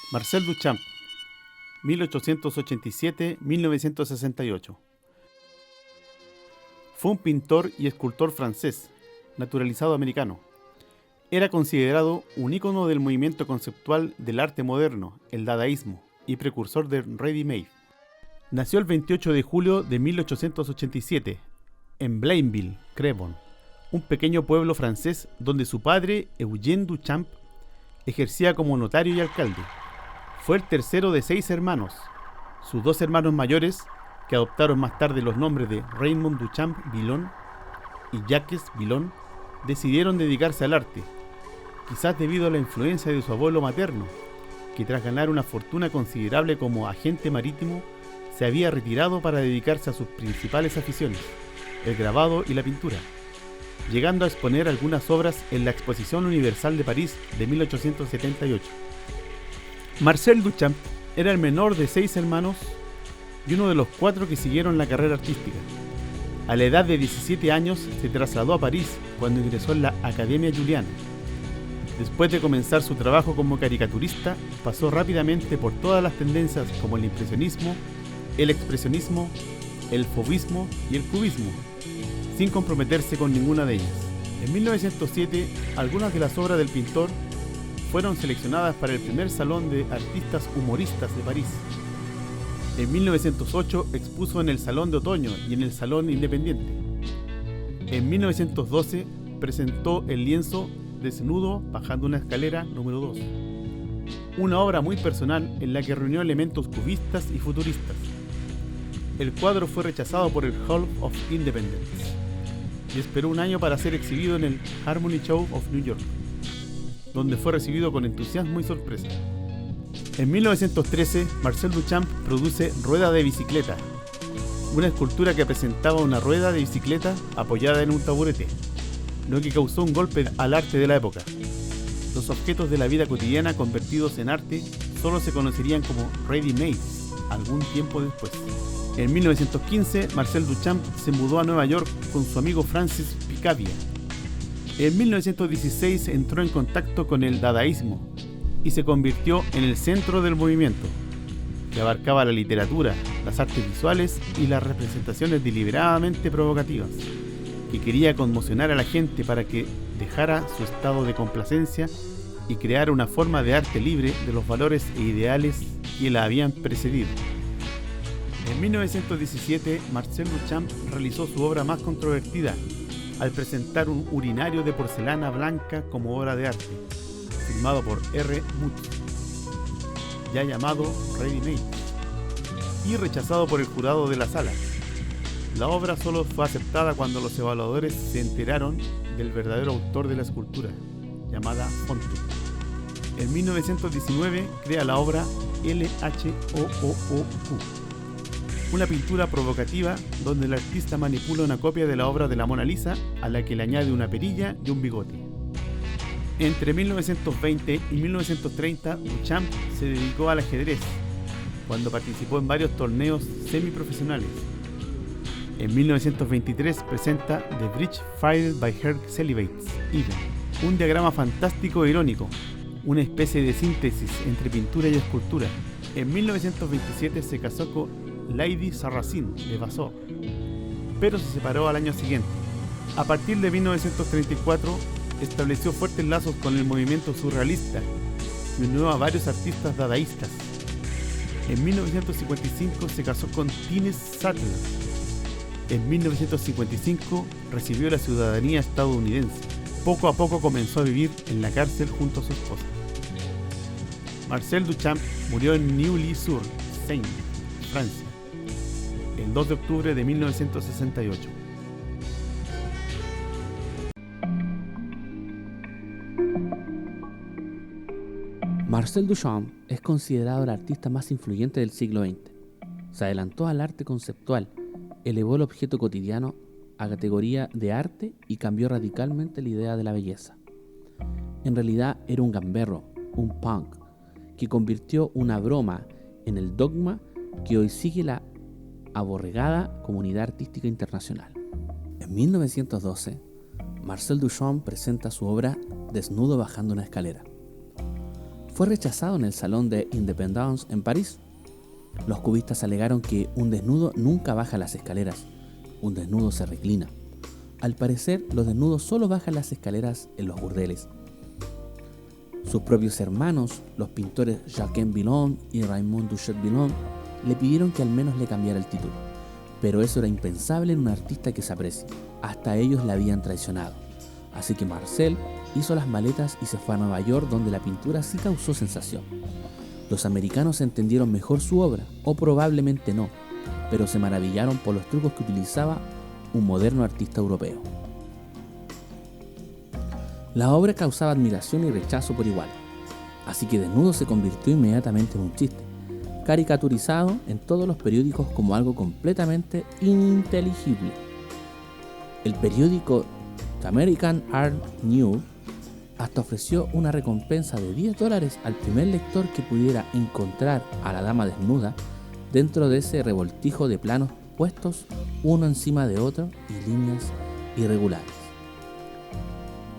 Marcel Duchamp, 1887-1968. Fue un pintor y escultor francés, naturalizado americano. Era considerado un ícono del movimiento conceptual del arte moderno, el dadaísmo, y precursor del ready-made. Nació el 28 de julio de 1887, en Blainville, Crevon, un pequeño pueblo francés donde su padre, Eugène Duchamp, ejercía como notario y alcalde. Fue el tercero de 6 hermanos. Sus 2 hermanos mayores, que adoptaron más tarde los nombres de Raymond Duchamp Villon y Jacques Villon, decidieron dedicarse al arte, quizás debido a la influencia de su abuelo materno, que tras ganar una fortuna considerable como agente marítimo, se había retirado para dedicarse a sus principales aficiones, el grabado y la pintura, llegando a exponer algunas obras en la Exposición Universal de París de 1878. Marcel Duchamp era el menor de 6 hermanos y uno de los 4 que siguieron la carrera artística. A la edad de 17 años se trasladó a París cuando ingresó en la Academia Juliana. Después de comenzar su trabajo como caricaturista, pasó rápidamente por todas las tendencias como el impresionismo, el expresionismo, el fauvismo y el cubismo, sin comprometerse con ninguna de ellas. En 1907, algunas de las obras del pintor fueron seleccionadas para el primer Salón de Artistas Humoristas de París. En 1908 expuso en el Salón de Otoño y en el Salón Independiente. En 1912 presentó el lienzo Desnudo bajando una escalera número 2, una obra muy personal en la que reunió elementos cubistas y futuristas. El cuadro fue rechazado por el Hall of Independence y esperó un año para ser exhibido en el Harmony Show of New York, donde fue recibido con entusiasmo y sorpresa. En 1913, Marcel Duchamp produce Rueda de Bicicleta, una escultura que presentaba una rueda de bicicleta apoyada en un taburete, lo que causó un golpe al arte de la época. Los objetos de la vida cotidiana convertidos en arte solo se conocerían como ready-made algún tiempo después. En 1915, Marcel Duchamp se mudó a Nueva York con su amigo Francis Picabia. En 1916 entró en contacto con el dadaísmo y se convirtió en el centro del movimiento, que abarcaba la literatura, las artes visuales y las representaciones deliberadamente provocativas, que quería conmocionar a la gente para que dejara su estado de complacencia y creara una forma de arte libre de los valores e ideales que la habían precedido. En 1917, Marcel Duchamp realizó su obra más controvertida al presentar un urinario de porcelana blanca como obra de arte, firmado por R. Muth, ya llamado Ready Made, y rechazado por el jurado de la sala. La obra solo fue aceptada cuando los evaluadores se enteraron del verdadero autor de la escultura, llamada Fonte. En 1919 crea la obra LHOOOQ, una pintura provocativa donde el artista manipula una copia de la obra de la Mona Lisa a la que le añade una perilla y un bigote. Entre 1920 y 1930, Duchamp se dedicó al ajedrez, cuando participó en varios torneos semiprofesionales. En 1923 presenta The Bridge Fired by Her Celibates Even, un diagrama fantástico e irónico, una especie de síntesis entre pintura y escultura. En 1927 se casó con Lady Sarracine de Vasseur, pero se separó al año siguiente. A partir de 1934 estableció fuertes lazos con el movimiento surrealista y unió a varios artistas dadaístas. En 1955 se casó con Tine Sattler. En 1955 recibió la ciudadanía estadounidense. Poco a poco comenzó a vivir en la cárcel junto a su esposa. Marcel Duchamp murió en Neuilly-sur-Seine, Francia, el 2 de octubre de 1968. Marcel Duchamp es considerado el artista más influyente del siglo XX. Se adelantó al arte conceptual, elevó el objeto cotidiano a categoría de arte y cambió radicalmente la idea de la belleza. En realidad era un gamberro, un punk, que convirtió una broma en el dogma que hoy sigue la aborregada comunidad artística internacional. En 1912, Marcel Duchamp presenta su obra Desnudo bajando una escalera. fue rechazado en el Salón de Independance en París. Los cubistas alegaron que un desnudo nunca baja las escaleras, un desnudo se reclina. Al parecer, los desnudos solo bajan las escaleras en los burdeles. Sus propios hermanos, los pintores Jacques Villon y Raymond Duchet-Villon, le pidieron que al menos le cambiara el título, pero eso era impensable en un artista que se aprecie. Hasta ellos le habían traicionado. Así que Marcel hizo las maletas y se fue a Nueva York, donde la pintura sí causó sensación. Los americanos entendieron mejor su obra, o probablemente no, pero se maravillaron por los trucos que utilizaba un moderno artista europeo. La obra causaba admiración y rechazo por igual, así que Desnudo se convirtió inmediatamente en un chiste, caricaturizado en todos los periódicos como algo completamente ininteligible. El periódico The American Art News hasta ofreció una recompensa de $10 al primer lector que pudiera encontrar a la dama desnuda dentro de ese revoltijo de planos puestos uno encima de otro y líneas irregulares.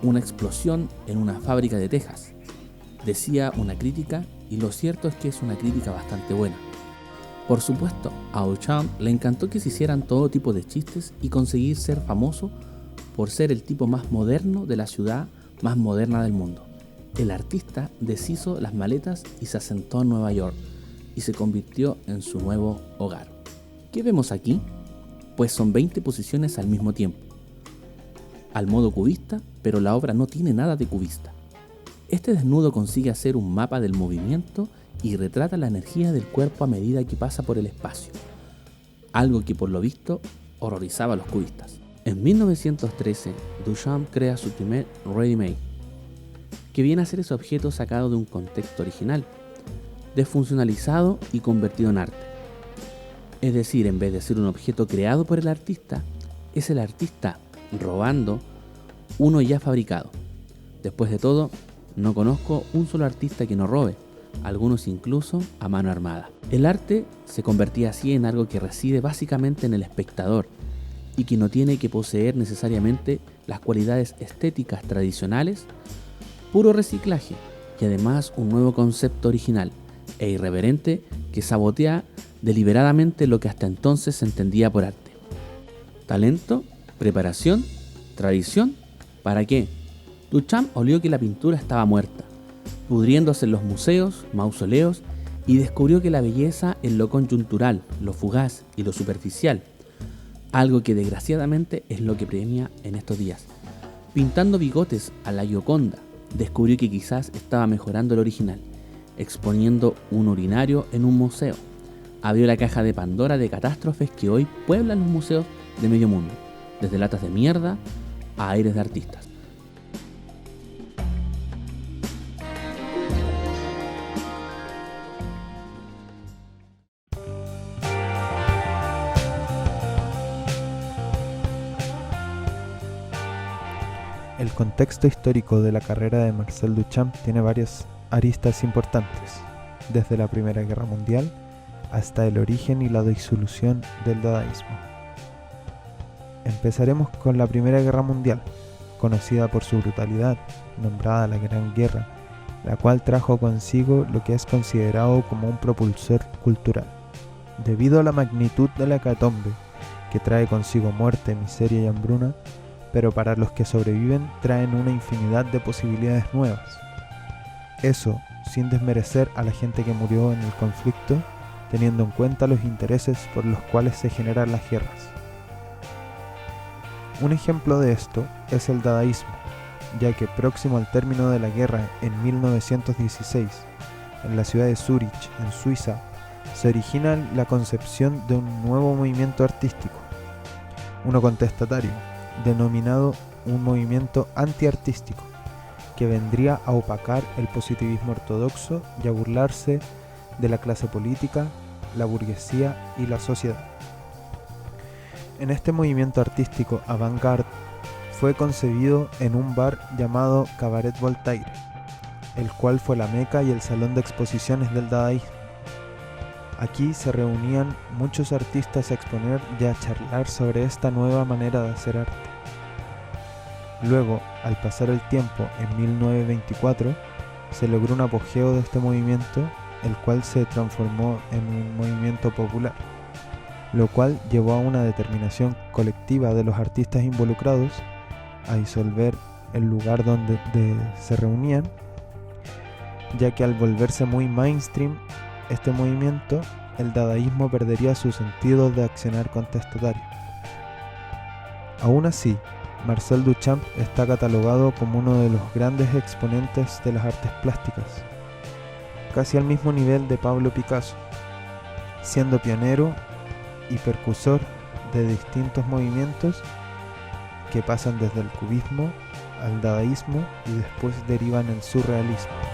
Una explosión en una fábrica de Texas, decía una crítica, y lo cierto es que es una crítica bastante buena. Por supuesto, a Duchamp le encantó que se hicieran todo tipo de chistes y conseguir ser famoso por ser el tipo más moderno de la ciudad más moderna del mundo. El artista deshizo las maletas y se asentó en Nueva York y se convirtió en su nuevo hogar. ¿Qué vemos aquí? Pues son 20 posiciones al mismo tiempo, al modo cubista, pero la obra no tiene nada de cubista. Este desnudo consigue hacer un mapa del movimiento y retrata la energía del cuerpo a medida que pasa por el espacio, algo que por lo visto horrorizaba a los cubistas. En 1913, Duchamp crea su primer ready-made, que viene a ser ese objeto sacado de un contexto original, desfuncionalizado y convertido en arte. Es decir, en vez de ser un objeto creado por el artista, es el artista robando uno ya fabricado. Después de todo, no conozco un solo artista que no robe, algunos incluso a mano armada. El arte se convertía así en algo que reside básicamente en el espectador y que no tiene que poseer necesariamente las cualidades estéticas tradicionales, puro reciclaje y además un nuevo concepto original e irreverente que sabotea deliberadamente lo que hasta entonces se entendía por arte. Talento, preparación, tradición, ¿para qué? Duchamp olió que la pintura estaba muerta, pudriéndose en los museos, mausoleos, y descubrió que la belleza es lo coyuntural, lo fugaz y lo superficial, algo que desgraciadamente es lo que premia en estos días. Pintando bigotes a la Gioconda, descubrió que quizás estaba mejorando el original, exponiendo un urinario en un museo. Abrió la caja de Pandora de catástrofes que hoy pueblan los museos de medio mundo, desde latas de mierda a aires de artistas. El contexto histórico de la carrera de Marcel Duchamp tiene varias aristas importantes, desde la Primera Guerra Mundial hasta el origen y la disolución del dadaísmo. Empezaremos con la Primera Guerra Mundial, conocida por su brutalidad, nombrada la Gran Guerra, la cual trajo consigo lo que es considerado como un propulsor cultural. Debido a la magnitud de la hecatombe, que trae consigo muerte, miseria y hambruna, pero para los que sobreviven traen una infinidad de posibilidades nuevas. Eso sin desmerecer a la gente que murió en el conflicto, teniendo en cuenta los intereses por los cuales se generan las guerras. Un ejemplo de esto es el dadaísmo, ya que próximo al término de la guerra en 1916, en la ciudad de Zúrich, en Suiza, se origina la concepción de un nuevo movimiento artístico, uno contestatario, denominado un movimiento antiartístico, que vendría a opacar el positivismo ortodoxo y a burlarse de la clase política, la burguesía y la sociedad. En este movimiento artístico avant-garde fue concebido en un bar llamado Cabaret Voltaire, el cual fue la meca y el salón de exposiciones del dadaísmo. Aquí se reunían muchos artistas a exponer y a charlar sobre esta nueva manera de hacer arte. Luego, al pasar el tiempo, en 1924, se logró un apogeo de este movimiento, el cual se transformó en un movimiento popular, lo cual llevó a una determinación colectiva de los artistas involucrados a disolver el lugar donde se reunían, ya que al volverse muy mainstream este movimiento, el dadaísmo perdería su sentido de accionar contestatario. Aún así, Marcel Duchamp está catalogado como uno de los grandes exponentes de las artes plásticas, casi al mismo nivel de Pablo Picasso, siendo pionero y precursor de distintos movimientos que pasan desde el cubismo al dadaísmo y después derivan en el surrealismo.